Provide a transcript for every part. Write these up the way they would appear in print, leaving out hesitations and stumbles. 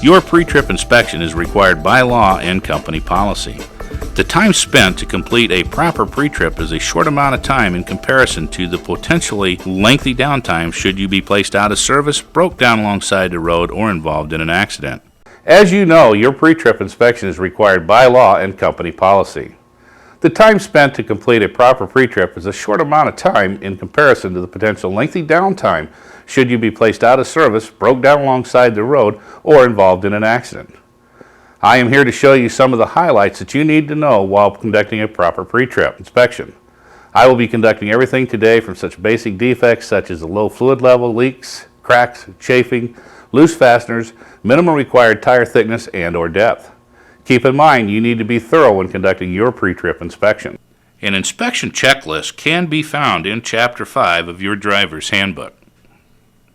Your pre-trip inspection is required by law and company policy. The time spent to complete a proper pre-trip is a short amount of time in comparison to the potentially lengthy downtime should you be placed out of service, broke down alongside the road, or involved in an accident. As you know, your pre-trip inspection is required by law and company policy. The time spent to complete a proper pre-trip is a short amount of time in comparison to the potential lengthy downtime should you be placed out of service, broke down alongside the road, or involved in an accident. I am here to show you some of the highlights that you need to know while conducting a proper pre-trip inspection. I will be conducting everything today from such basic defects such as the low fluid level, leaks, cracks, chafing, loose fasteners, minimum required tire thickness and/or depth. Keep in mind you need to be thorough when conducting your pre-trip inspection. An inspection checklist can be found in Chapter 5 of your driver's handbook.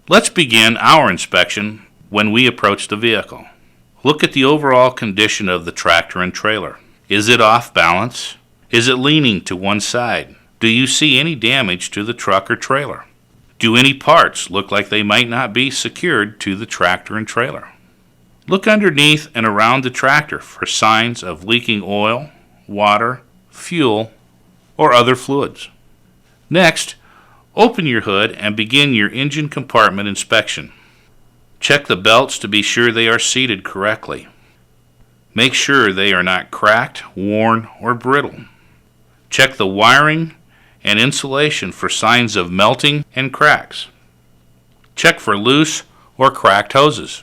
Let's begin our inspection when we approach the vehicle. Look at the overall condition of the tractor and trailer. Is it off balance? Is it leaning to one side? Do you see any damage to the truck or trailer? Do any parts look like they might not be secured to the tractor and trailer? Look underneath and around the tractor for signs of leaking oil, water, fuel, or other fluids. Next, open your hood and begin your engine compartment inspection. Check the belts to be sure they are seated correctly. Make sure they are not cracked, worn, or brittle. Check the wiring and insulation for signs of melting and cracks. Check for loose or cracked hoses.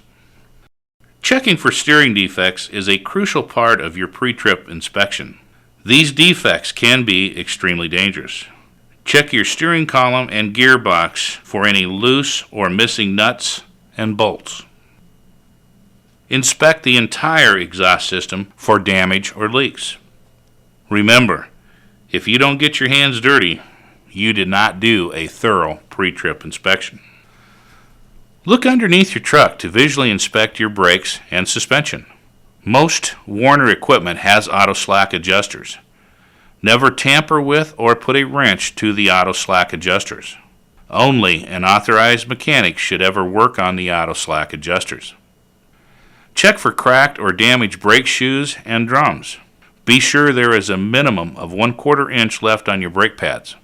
Checking for steering defects is a crucial part of your pre-trip inspection. These defects can be extremely dangerous. Check your steering column and gearbox for any loose or missing nuts and bolts. Inspect the entire exhaust system for damage or leaks. Remember, if you don't get your hands dirty, you did not do a thorough pre-trip inspection. Look underneath your truck to visually inspect your brakes and suspension. Most Warner equipment has auto slack adjusters. Never tamper with or put a wrench to the auto slack adjusters. Only an authorized mechanic should ever work on the auto slack adjusters. Check for cracked or damaged brake shoes and drums. Be sure there is a minimum of 1/4 inch left on your brake pads.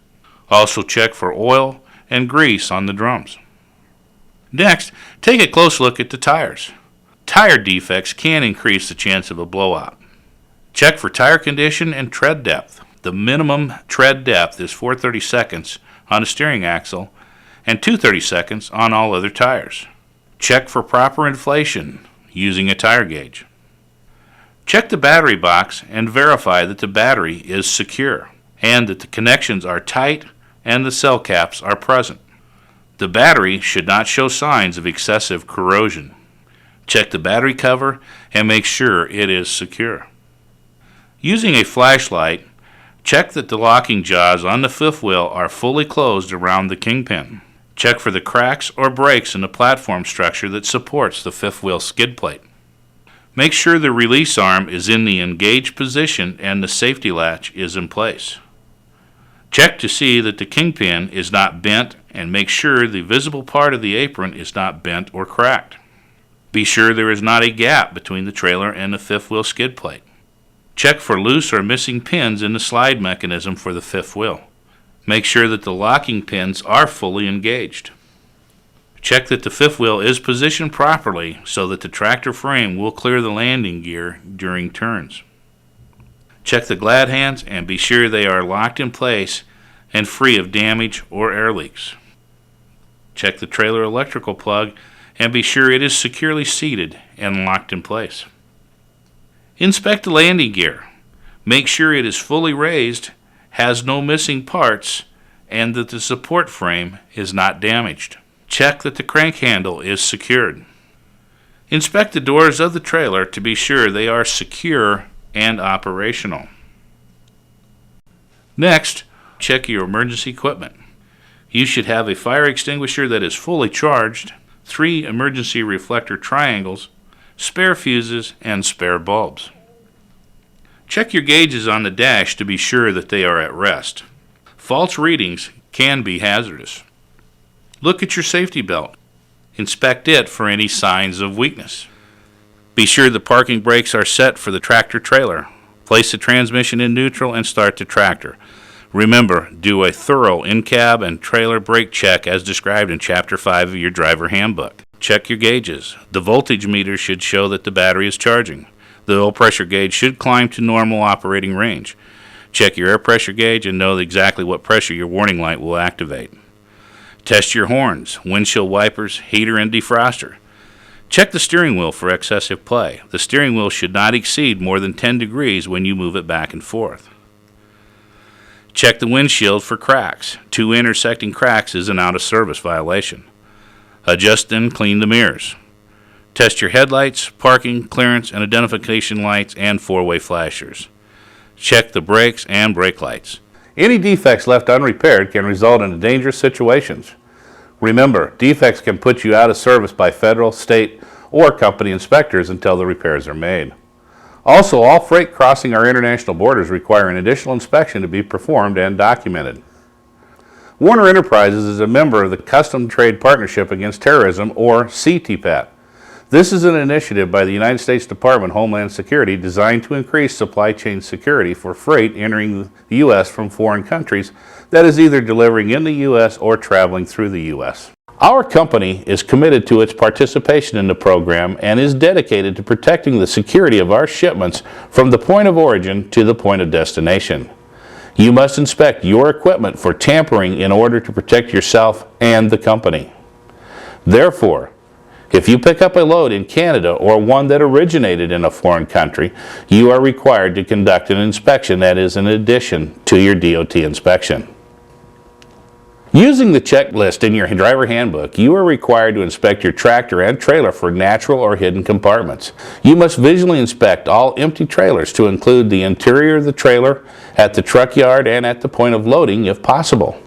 Also check for oil and grease on the drums. Next, take a close look at the tires. Tire defects can increase the chance of a blowout. Check for tire condition and tread depth. The minimum tread depth is 4/32 on a steering axle and 2/32 on all other tires. Check for proper inflation using a tire gauge. Check the battery box and verify that the battery is secure and that the connections are tight and the cell caps are present. The battery should not show signs of excessive corrosion. Check the battery cover and make sure it is secure. Using a flashlight, check that the locking jaws on the fifth wheel are fully closed around the kingpin. Check for the cracks or breaks in the platform structure that supports the fifth wheel skid plate. Make sure the release arm is in the engaged position and the safety latch is in place. Check to see that the kingpin is not bent and make sure the visible part of the apron is not bent or cracked. Be sure there is not a gap between the trailer and the fifth wheel skid plate. Check for loose or missing pins in the slide mechanism for the fifth wheel. Make sure that the locking pins are fully engaged. Check that the fifth wheel is positioned properly so that the tractor frame will clear the landing gear during turns. Check the glad hands and be sure they are locked in place and free of damage or air leaks. Check the trailer electrical plug and be sure it is securely seated and locked in place. Inspect the landing gear. Make sure it is fully raised, has no missing parts, and that the support frame is not damaged. Check that the crank handle is secured. Inspect the doors of the trailer to be sure they are secure and operational. Next, check your emergency equipment. You should have a fire extinguisher that is fully charged, 3 emergency reflector triangles, spare fuses, and spare bulbs. Check your gauges on the dash to be sure that they are at rest. False readings can be hazardous. Look at your safety belt. Inspect it for any signs of weakness. Be sure the parking brakes are set for the tractor trailer. Place the transmission in neutral and start the tractor. Remember, do a thorough in-cab and trailer brake check as described in Chapter 5 of your driver handbook. Check your gauges. The voltage meter should show that the battery is charging. The oil pressure gauge should climb to normal operating range. Check your air pressure gauge and know exactly what pressure your warning light will activate. Test your horns, windshield wipers, heater, and defroster. Check the steering wheel for excessive play. The steering wheel should not exceed more than 10 degrees when you move it back and forth. Check the windshield for cracks. 2 intersecting cracks is an out-of-service violation. Adjust and clean the mirrors. Test your headlights, parking, clearance, and identification lights, and 4-way flashers. Check the brakes and brake lights. Any defects left unrepaired can result in dangerous situations. Remember, defects can put you out of service by federal, state, or company inspectors until the repairs are made. Also, all freight crossing our international borders require an additional inspection to be performed and documented. Warner Enterprises is a member of the Custom Trade Partnership Against Terrorism, or CTPAT. This is an initiative by the United States Department of Homeland Security designed to increase supply chain security for freight entering the U.S. from foreign countries that is either delivering in the U.S. or traveling through the U.S. Our company is committed to its participation in the program and is dedicated to protecting the security of our shipments from the point of origin to the point of destination. You must inspect your equipment for tampering in order to protect yourself and the company. Therefore, if you pick up a load in Canada or one that originated in a foreign country, you are required to conduct an inspection that is in addition to your DOT inspection. Using the checklist in your driver handbook, you are required to inspect your tractor and trailer for natural or hidden compartments. You must visually inspect all empty trailers to include the interior of the trailer, at the truck yard, and at the point of loading if possible.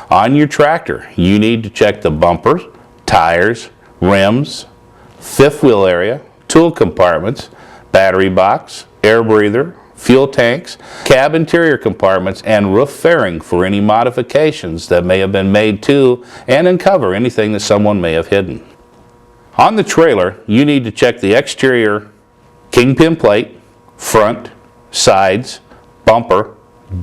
On your tractor, you need to check the bumpers, tires, rims, fifth wheel area, tool compartments, battery box, air breather, fuel tanks, cab interior compartments, and roof fairing for any modifications that may have been made to and uncover anything that someone may have hidden. On the trailer, you need to check the exterior kingpin plate, front, sides, bumper,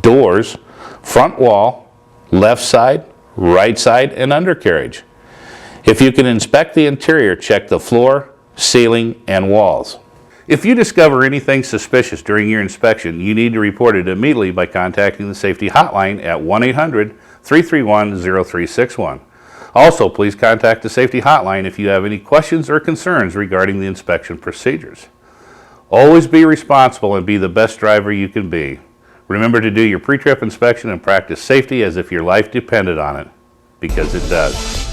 doors, front wall, left side, right side, and undercarriage. If you can inspect the interior, check the floor, ceiling, and walls. If you discover anything suspicious during your inspection, you need to report it immediately by contacting the safety hotline at 1-800-331-0361. Also, please contact the safety hotline if you have any questions or concerns regarding the inspection procedures. Always be responsible and be the best driver you can be. Remember to do your pre-trip inspection and practice safety as if your life depended on it, because it does.